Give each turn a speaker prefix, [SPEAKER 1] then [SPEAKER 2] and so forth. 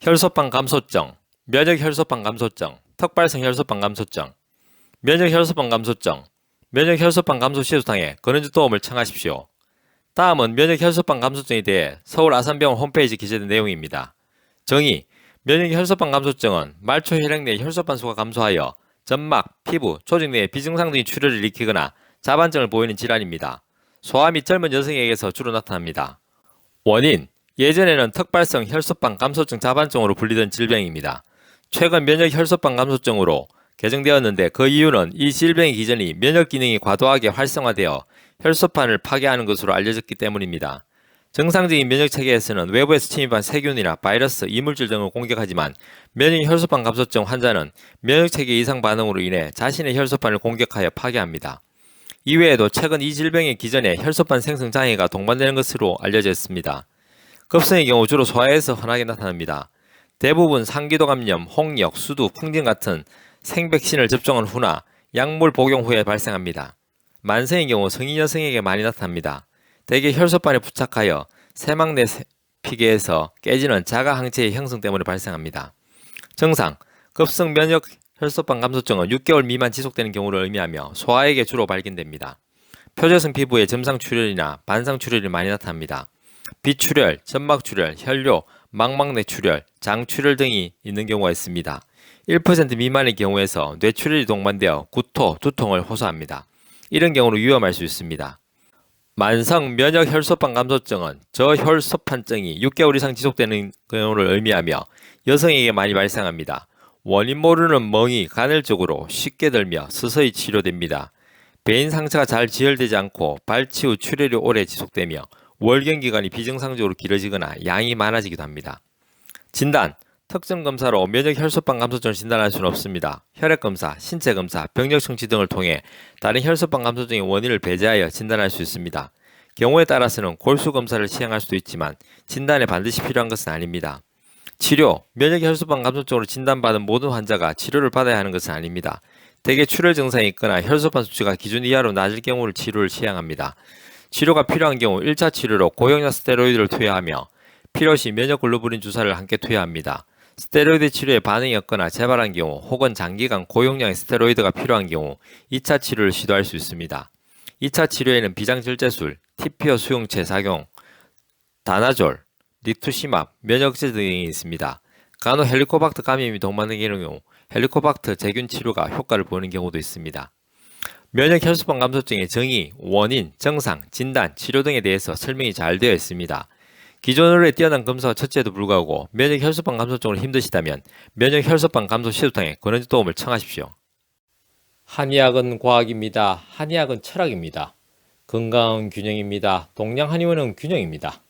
[SPEAKER 1] 혈소판 감소증, 면역혈소판 감소증, 턱발성 혈소판 감소증, 면역혈소판 감소증, 면역혈소판 감소 시도탕에 권은주 도움을 청하십시오. 다음은 면역혈소판 감소증에 대해 서울 아산병원 홈페이지 기재된 내용입니다. 정의: 면역혈소판 감소증은 말초 혈액 내 혈소판 수가 감소하여 점막, 피부, 조직 내에 비정상적인 출혈을 일으키거나 자반증을 보이는 질환입니다. 소아 및 젊은 여성에게서 주로 나타납니다. 원인: 예전에는 턱발성 혈소판 감소증 자반증으로 불리던 질병입니다. 최근 면역혈소판 감소증으로 개정되었는데 그 이유는 이 질병의 기전이 면역 기능이 과도하게 활성화되어 혈소판을 파괴하는 것으로 알려졌기 때문입니다. 정상적인 면역 체계에서는 외부에서 침입한 세균이나 바이러스, 이물질 등을 공격하지만 면역혈소판 감소증 환자는 면역 체계 이상 반응으로 인해 자신의 혈소판을 공격하여 파괴합니다. 이외에도 최근 이 질병의 기전에 혈소판 생성 장애가 동반되는 것으로 알려져 있습니다. 급성의 경우 주로 소아에서 흔하게 나타납니다. 대부분 상기도 감염, 홍역, 수두, 풍진 같은 생백신을 접종한 후나 약물 복용 후에 발생합니다. 만성의 경우 성인 여성에게 많이 나타납니다. 대개 혈소판에 부착하여 세막 내 피계에서 깨지는 자가 항체의 형성 때문에 발생합니다. 증상: 급성 면역 혈소판 감소증은 6개월 미만 지속되는 경우를 의미하며 소아에게 주로 발견됩니다. 표재성 피부에 점상 출혈이나 반상 출혈이 많이 나타납니다. 비출혈, 점막 출혈, 혈뇨, 망막내 출혈, 장 출혈 등이 있는 경우가 있습니다. 1% 미만의 경우에서 뇌출혈이 동반되어 구토, 두통을 호소합니다. 이런 경우로 위험할 수 있습니다. 만성 면역혈소판 감소증은 저혈소판증이 6개월 이상 지속되는 경우를 의미하며 여성에게 많이 발생합니다. 원인 모르는 멍이 간헐적으로 쉽게 들며 서서히 치료됩니다. 배인 상처가 잘 지혈되지 않고 발치 후 출혈이 오래 지속되며 월경 기간이 비정상적으로 길어지거나 양이 많아지기도 합니다. 진단: 특정 검사로 면역혈소판 감소증을 진단할 수는 없습니다. 혈액검사, 신체검사, 병력 청취 등을 통해 다른 혈소판 감소증의 원인을 배제하여 진단할 수 있습니다. 경우에 따라서는 골수검사를 시행할 수도 있지만 진단에 반드시 필요한 것은 아닙니다. 치료: 면역혈소판 감소증으로 진단받은 모든 환자가 치료를 받아야 하는 것은 아닙니다. 대개 출혈 증상이 있거나 혈소판 수치가 기준 이하로 낮을 경우를 치료를 시행합니다. 치료가 필요한 경우 1차 치료로 고용량 스테로이드를 투여하며 필요시 면역글로불린 주사를 함께 투여합니다. 스테로이드 치료에 반응이 없거나 재발한 경우 혹은 장기간 고용량의 스테로이드가 필요한 경우 2차 치료를 시도할 수 있습니다. 2차 치료에는 비장절제술, TPO 수용체 작용, 다나졸, 리투시맙, 면역제 등이 있습니다. 간혹 헬리코박터 감염이 동반되는 경우 헬리코박터 제균 치료가 효과를 보이는 경우도 있습니다. 면역혈소판 감소증의 정의, 원인, 증상, 진단, 치료 등에 대해서 설명이 잘 되어 있습니다. 기존으로의 뛰어난 검사와 처치에도 불구하고 면역혈소판 감소증으로 힘드시다면 면역혈소판 감소 시도탕에 권은주 도움을 청하십시오. 한의학은 과학입니다. 한의학은 철학입니다. 건강은 균형입니다. 동양 한의원은 균형입니다.